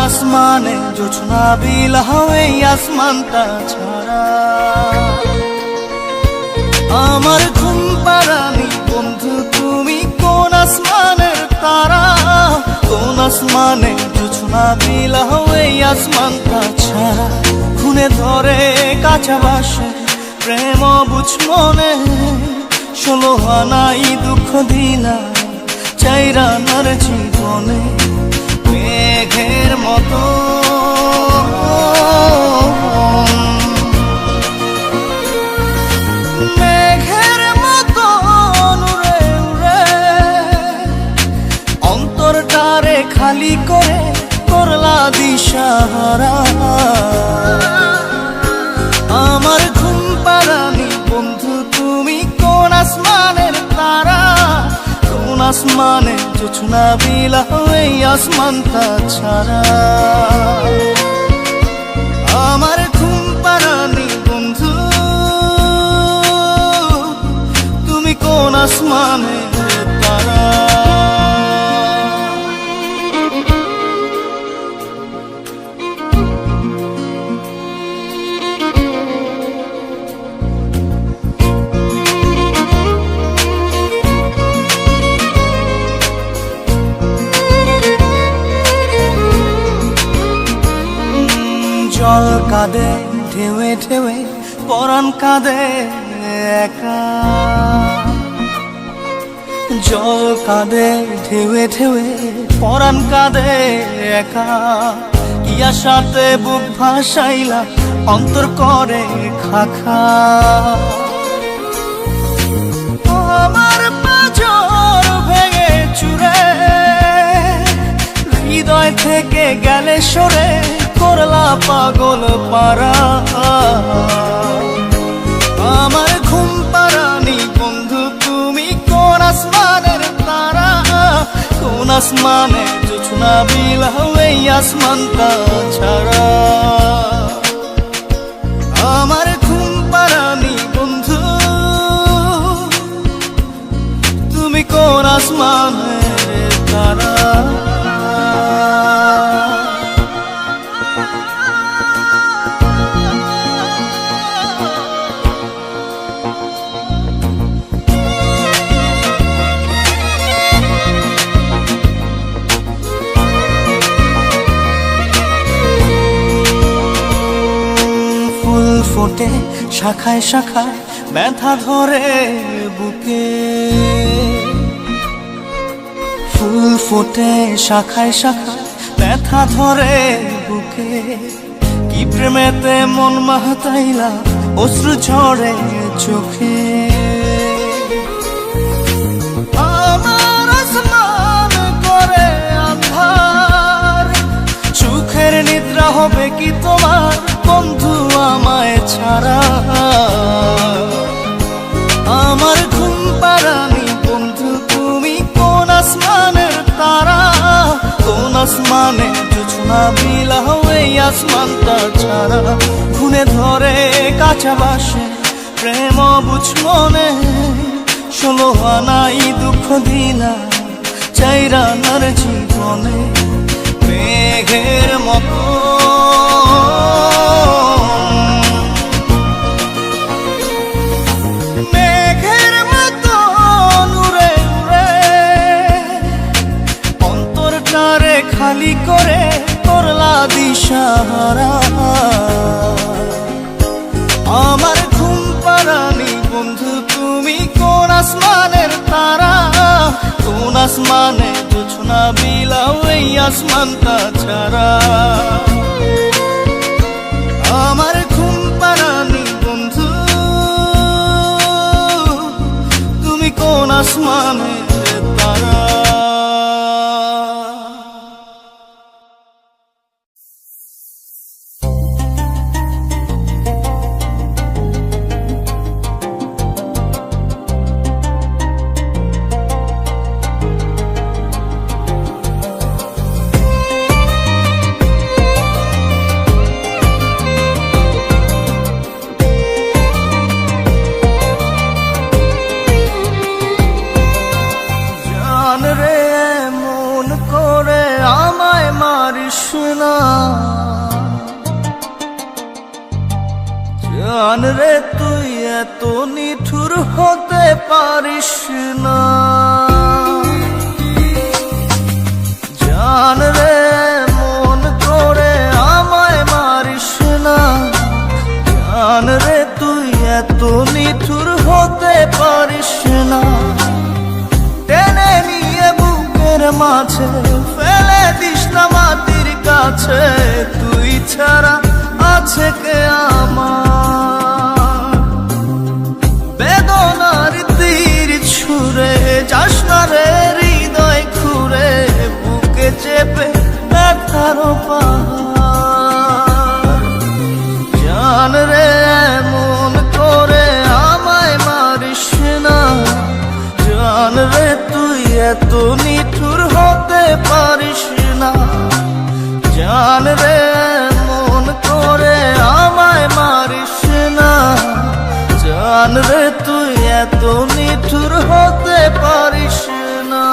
আসমানে জোছনা বিলাও এই আসমানটা ছাড়া। আমার ঘুম পাড়ানি বন্ধু তুমি কোন আসমানের তারা, কোন আসমানে জোছনা বিলাও এই আসমানটা ছাড়া। খুনে ধরে কাঁচা বাসে প্রেম বুঝ মনে, 16 আনাই দুঃখ দিলা চাইরানার জীবনে। মেঘের মতো মেঘের মতো উড়ে উড়ে অন্তরটারে খালি করে করলা দিশাহারা। আমার ঘুম পাড়ানি বন্ধু তুমি কোন আসমানের তারা, কোন আসমানে জোছনা বিলাও এই আসমানটা ছাড়া। আমার ঘুম পাড়ানি বন্ধু তুমি কোন আসমানের তারা। জল কাঁদে ঢেউে ঢেউে পরাণ কাঁদে একা, জল কাঁদে ঢেউে ঢেউে পরাণ কাঁদে একা। কি আশাতে বুক ভাসাইলা অন্তর করে খাখা। আমার পাঁজর ভেঙে চুরে হৃদয় থেকে গেলে সরে করলা পাগল পারা। আমার ঘুম পাড়ানি বন্ধু তুমি কোন আসমানের তারা, কোন আসমানে জোছনা বিলাও এই আসমানটা ছাড়া। আমার ঘুম পাড়ানি বন্ধু তুমি কোন আসমানের তারা। ফোটে শাখায় শাখায় ব্যথা ধরে বুকে, ফুল ফোটে শাখায় শাখায় ব্যথা ধরে বুকে। কি প্রেমেতে মন মাতাইলা অশ্রু ঝরে চোখে। আমার আসমান করে আন্ধার, সুখের নিদ্রা হবে কি তোমার বন্ধু আমায় ছাড়া। আমার ঘুম পাড়ানি বন্ধু তুমি কোন আসমানের তারা, কোন আসমানে জোছনা বিলাও এই আসমানটা ছাড়া। খুনে ধরে কাঁচা বাসে প্রেম বুঝ মনে, 16 আনাই দুঃখ দিলা চাইরানার জীবনে। মেঘের মতো মেঘের মতো উড়ে উড়ে অন্তরটারে খালি করে করলা দিশাহারা। আমার ঘুম পাড়ানি বন্ধু তুমি কোন আসমানের তারা, কোন আসমানে জোছনা বিলাও এই আসমানটা ছাড়া। আমার ঘুম পাড়ানি বন্ধু তুমি কোন আসমানের তারা। পারিস না। জান রে তুই এত নিঠুর হতে পারিস না। জান রে মন করে আমায় মারিস না। জান রে তুই এত নিঠুর হতে পারিস না। টেনে নিয়ে বুকের মাঝে ফেলে দিস না মাটির কাছে। তুই ছাড়া আছে কে আমার? বেদনার তীর ছুঁড়ে যাস না রে হৃদয় খুঁড়ে, বুকে চেপে ব্যথার পাহাড়। জান রে এমন করে আমায় মারিস না। জান রে তুই এত নিঠুর হতে পারিস না। জান রে মন করে আমায় মারিস না। জান রে তুই এত নিঠুর হতে পারিস না।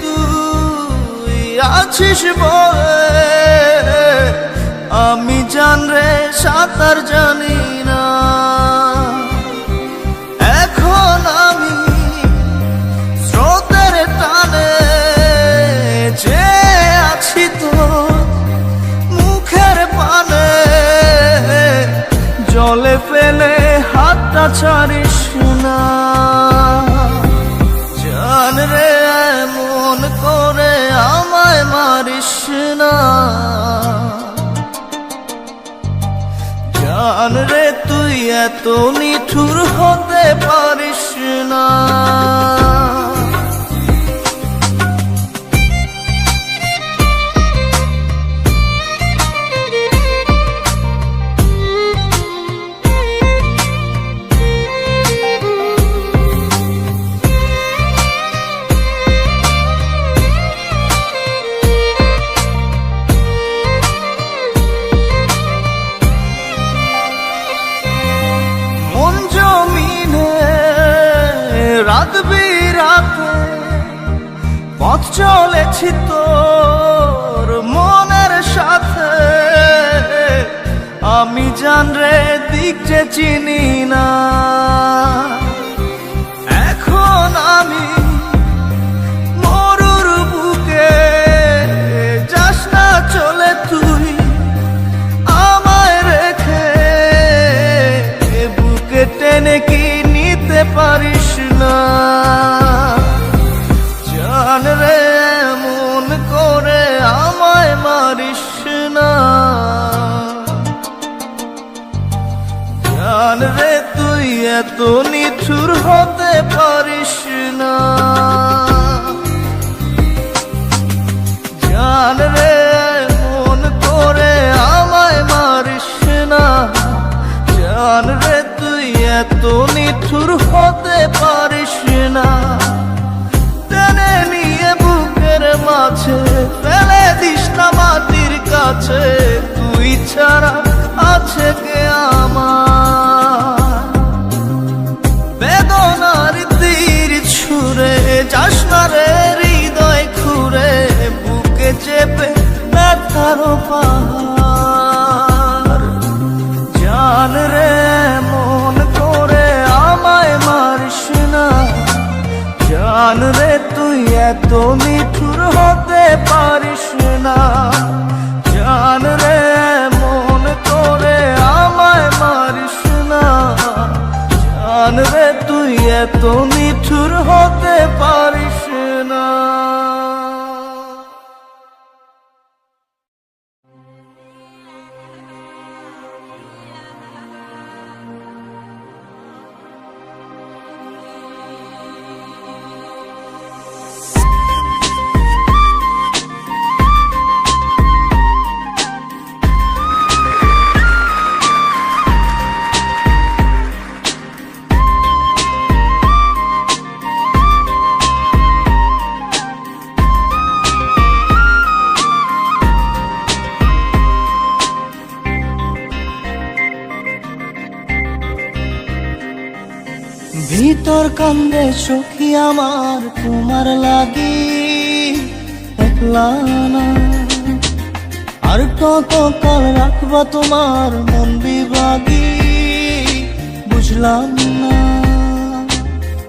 তুই আছিস বলে আমি জান রে সাঁতার জানি না। এখন আমি স্রোতের টানে যে আছি তো মুখের পানে। জলে ফেলে হাতটা ছাড়িস না। জান রে এমন করে আমায় মারিস না। জান রে তুই এত নিঠুর হতে পারিস না। রাত বিরাতে পথ চলেছি তোর মনের সাথে। আমি জান রে দিক যে চিনি না। এখন আমি মরুর বুকে যাস না চলে তুই আমায় রেখে। বুকে টেনে কি নিতে পারিস না। জান রে এমন করে আমায় মারিস না। জান রে তুই এত নিঠুর হতে পারিস না। জান রে এমন করে আমায় মারিস না। জান রে তুই এত নিঠুর হতে পারিস না। টেনে নিয়ে বুকের মাঝে ফেলে দিস না মাটির কাছে। তুই ছাড়া আছে কে আমার? বেদনার তীর ছুঁড়ে যাস না রে হৃদয় খুঁড়ে, বুকে চেপে ব্যথার পাহাড়। জান রে মন করে আমায় মারিস না। জান রে তুই এত নিঠুর হতে পারিস না। জান রে মন করে আমায় মারিস না। জান রে তুই এত নিঠুর হতে পারিস না। কান্দে সখী আমার তোমার লাগি একলা না। আর কত কাল রাখবা তোমার মন বিভাগী বুঝলাম না।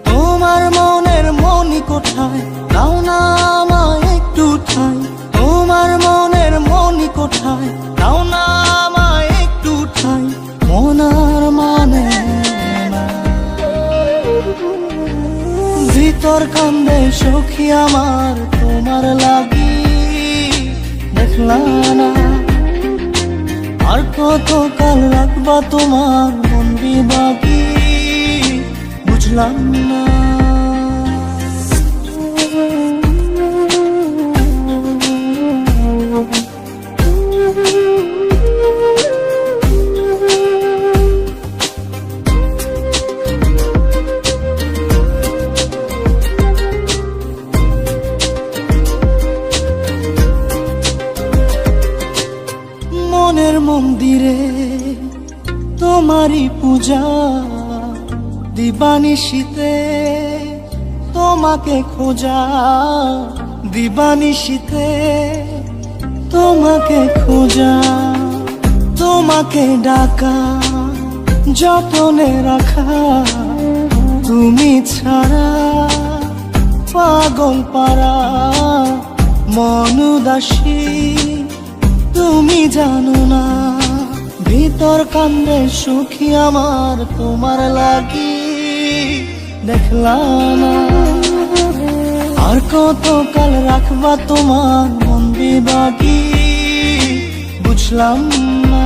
তোমার মনের মনি কোথায় দাও না আমায় একটু ঠাই। তোমার মনের মনি কোথায় দাও না আমায় একটু ঠাই। মনার মানে ভিতর কান্দে সখী আমার তোমার লাগি দেখলা না। আর কত কাল রাখবা তোমার মন বিভাগী বুঝলাম না। মনের মন্দিরে তোমারই পূজা দিবানিশীতে তোমাকে খোঁজা। দিবানিশীতে তোমাকে খোঁজা। তোমাকে ডাকা যতনে রাখা। তুমি ছাড়া পাগল পারা মন উদাসী তুমি জানো না। ভিতর কান্দে সুখী আমার তোমার লাগি দেখলা না। আর কত কাল রাখবা তোমার মন বিভাগী বুঝলাম না।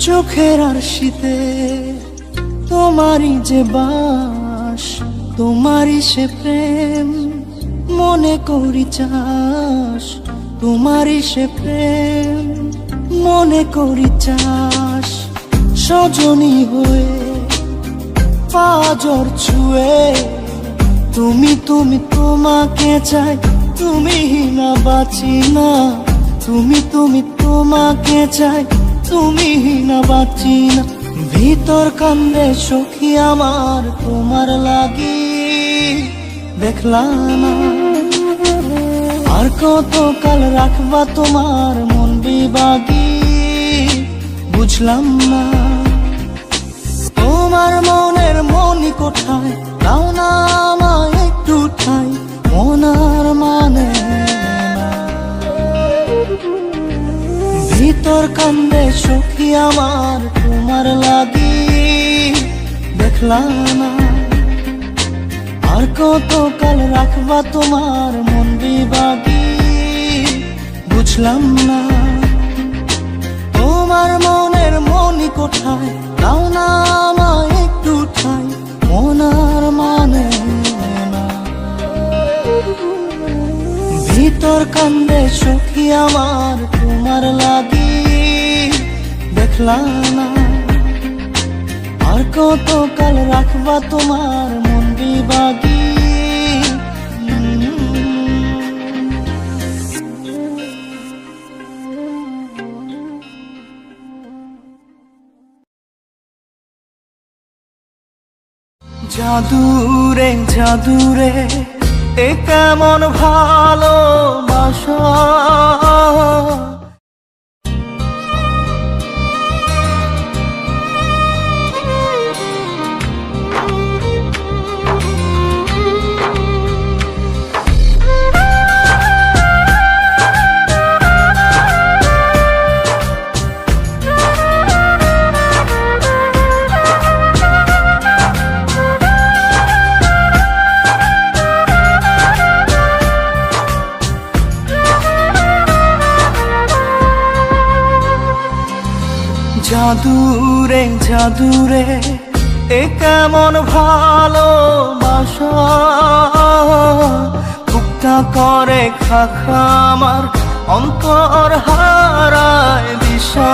চোখের আরশিতে তোমারই যে বাস। তোমারই সে প্রেম মনে করি চাস। তোমারই সে প্রেম মনে করি চাস। সজনী হয়ে পাজর ছুঁয়ে তুমি তুমি তোমাকে চাই। তুমি না বাঁচি না। তুমি তুমি তোমাকে চাই। তুমি না বাঁচি না। ভিতর কান্দে সখী আমার তোমার লাগি দেখলা না। আর কত কাল রাখবা তোমার মন বিভাগী বুঝলাম না। তোমার মনের মনি কোথায় দাও না আমায় একটু ঠাই। মনার মানে ভিতর কান্দে সখী আমার তোমার লাগি দেখলা না। আর কত কাল রাখবা তোমার মন বিভাগী বুঝলাম না। তোমার মনের মনি কোথায় দাও না আমায় একটু ঠাই। মনার মানে ভিতর কান্দে সখী আমার তোমার লাগি দেখলা না। আর কত কাল রাখবা তোমার মন বিভাগী। জাদুরে জাদুরে এ কেমন ভালোবাসা। জাদুরে জাদুরে এ কেমন ভালোবাসা। বুক বুকটা করে খাখা আমার অন্তর হারায় দিশা।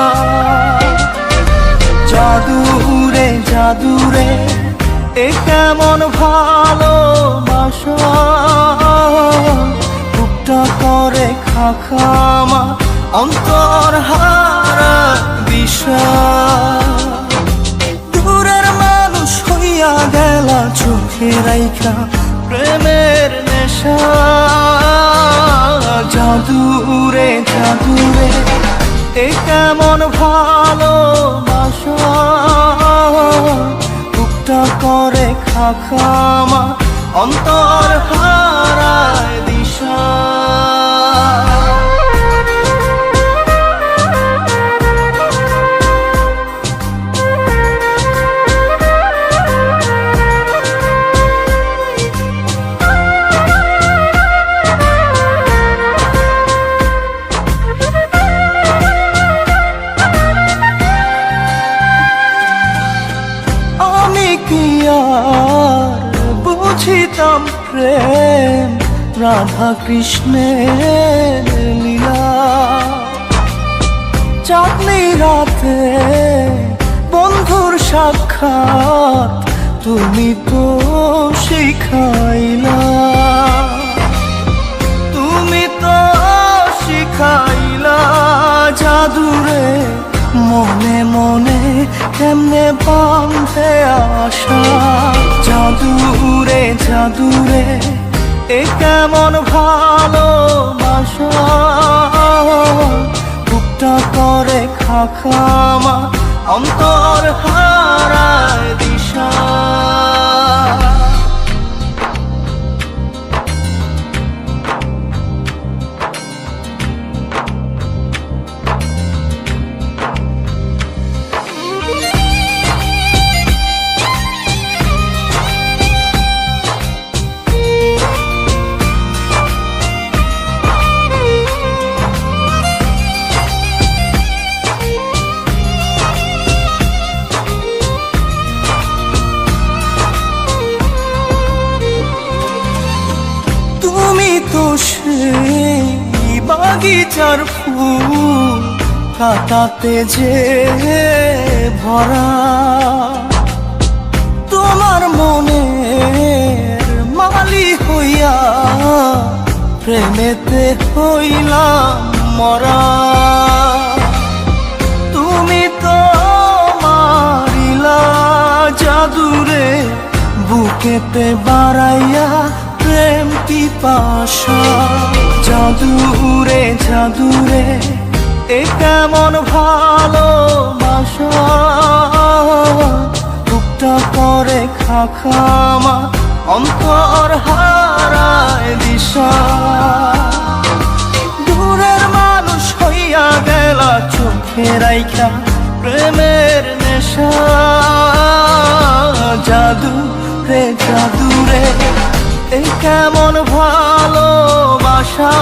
জাদুরে জাদুরে এ কেমন ভালোবাসা, বুকটা করে খাখা আমার অন্তর হারায় দিশা। দূরের মানুষ হইয়া গেলা চোখে রাইখা প্রেমের নেশা। জাদুরে জাদুরে এ কেমন ভালোবাসা, বুকটা করে খাখা আমার অন্তর হারায় দিশা। বুঝিতাম প্রেম রাধা কৃষ্ণের লীলা, চাঁদনি রাতে বন্ধুর সাক্ষাৎ তুমি তো শিখাইলা। তুমি তো শিখাইলা জাদুরে মনে মনে কেমনে বাঁধে আশা। জাদুরে জাদুরে এ কেমন ভালোবাসা, বুকটা করে খাখা আমার অন্তর হারায় দিশা। তো সেই বাগিচার ফুল কাটাতে যে ভরা, তোমার মনের মালি হইয়া প্রেমেতে হইলাম মরা। তুমি তো মারিলা জাদুরে বুকেতে বাড়াইয়া প্রেম পিপাসা। জাদুরে জাদুরে এ কেমন ভালোবাসা, বুকটা করে খাখা আমার অন্তর হারায় দিশা। দূরের মানুষ হইয়া গেলা চোখে রাইখা প্রেমের নেশা। জাদুরে জাদুরে এই কেমন ভালোবাসা,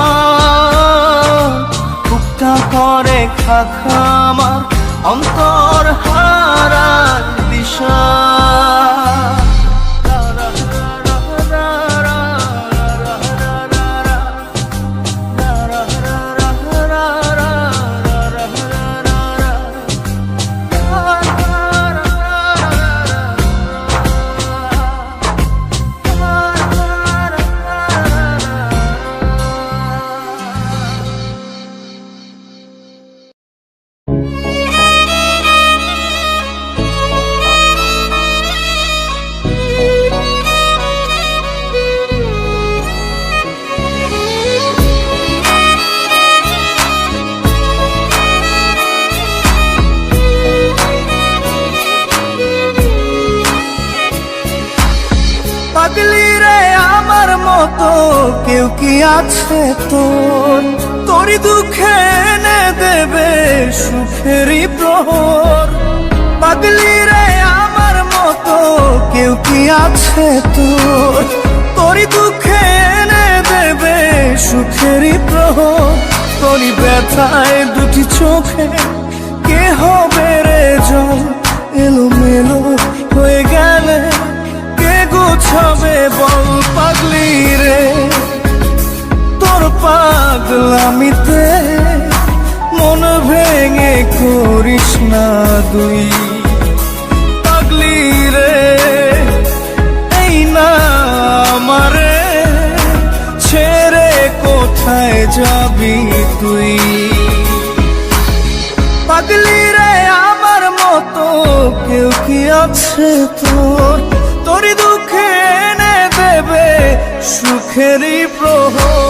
বুকটা করে খাখা আমার অন্তর হারায় দিশা। পাগলি রে আমার মতো কেউ কি আছে তোর, তোরই দুঃখে এনে দেবে সুখেরই প্রহর। পাগলি রে আমার মতো কেউ কি আছে তোর, তোরই দুঃখে এনে দেবে সুখেরই প্রহর। তোরই ব্যথায় দুটি চোখে কে হবে রে জল, এলোমেলো হয়ে গেলে কে গোছাবে বল পাগলি রে। পাগলামিতে মন ভেঙে করিস না দুই। পাগলি রে এই না আমারে ছেড়ে কোথায় যাবি তুই। পাগলি রে আমার মতো কেউ কি আছে তোর, তোরই দুঃখে এনে দেবে সুখেরই প্রহর।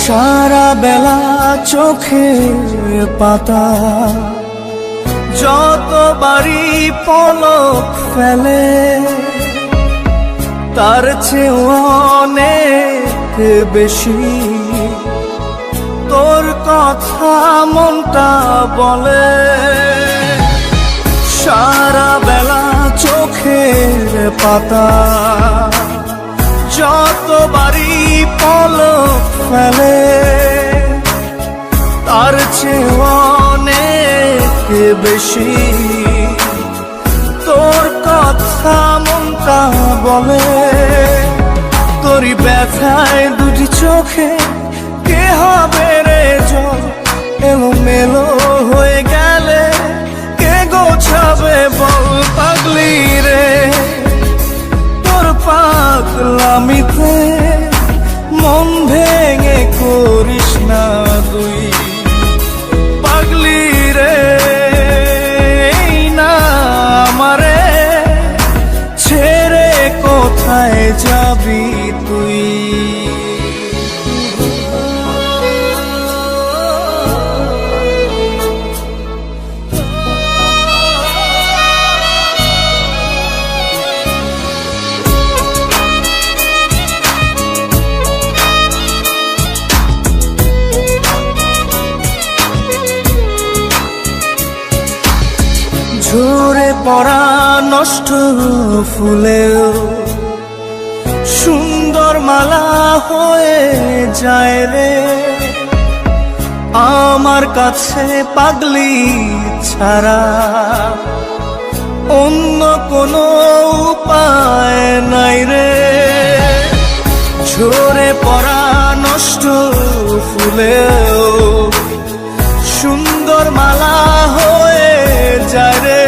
সারা বেলা চোখের পাতা যতবারই পলক ফেলে, তার চেয়ে অনেক বেশি তোর কথা মনটা বলে। সারা বেলা চোখের পাতা যতবারই পলক ফেলে, তার চেয়ে অনেক বেশি তোর কথা মনটা বলে। তোরই ব্যথায় দুটি চোখে কে হবে রে জল, এলোমেলো হয়ে গেলে কে গোছাবে বল। পাগলি রে তোর পাগলামিতে মন ভেঙে করিস না তুই। পাগলি রে এই না আমারে ছেড়ে কোথায় যাবি তুই। ঝরে পড়া নষ্ট ফুলেও সুন্দর মালা হয়ে যায় রে আমার কাছে। পাগলি ছাড়া অন্য কোনো উপায় নাই রে। ঝরে পড়া নষ্ট ফুলেও সুন্দর মালা হয়ে যায় রে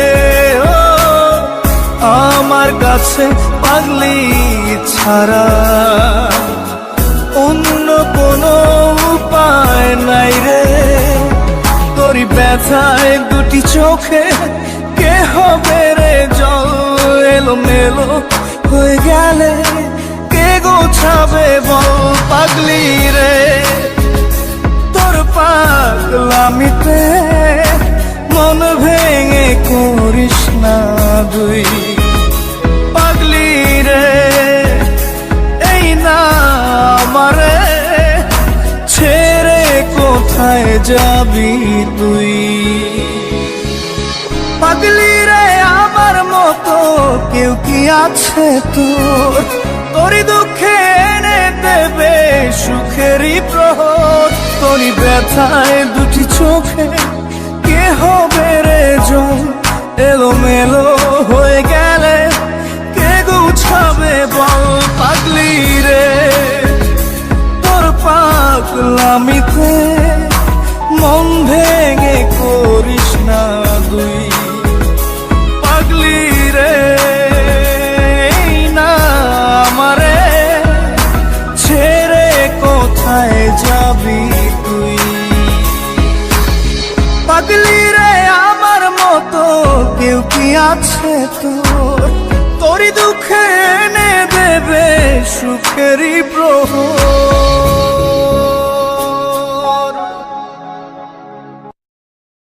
আমার কাছে। পাগলি ছাড়া অন্য কোনো উপায় নাই রে। তোরই ব্যথায় দুটি চোখে কে হবে রে জল, এলোমেলো হয়ে গেলে কে গোছাবে বল। পাগলি রে তোর পাগলামিতে মন ভেঙে করিস না দুই। পাগলি রে এই না আমারে ছেড়ে কোথায় যাবি তুই। পাগলি রে আমার মতো কেউ কি আছে তোর, তোরই দুঃখে এনে দেবে সুখেরই প্রহর। তোরই ব্যথায় দুটি চোখে কে হবে রে জল, এলোমেলো হয়ে গেলে কে গুছাবে বল। পাগলি রে তোর পাগলামিতে মন ভেঙে করিস না দুই। পাগলি রে এই না আমারে ছেড়ে কোথায় যাবি তুই। পাগলি রে আমার মতো কেউ কি আছে তোর, তোরই দুঃখে এনে দেবে সুখেরই প্রহর।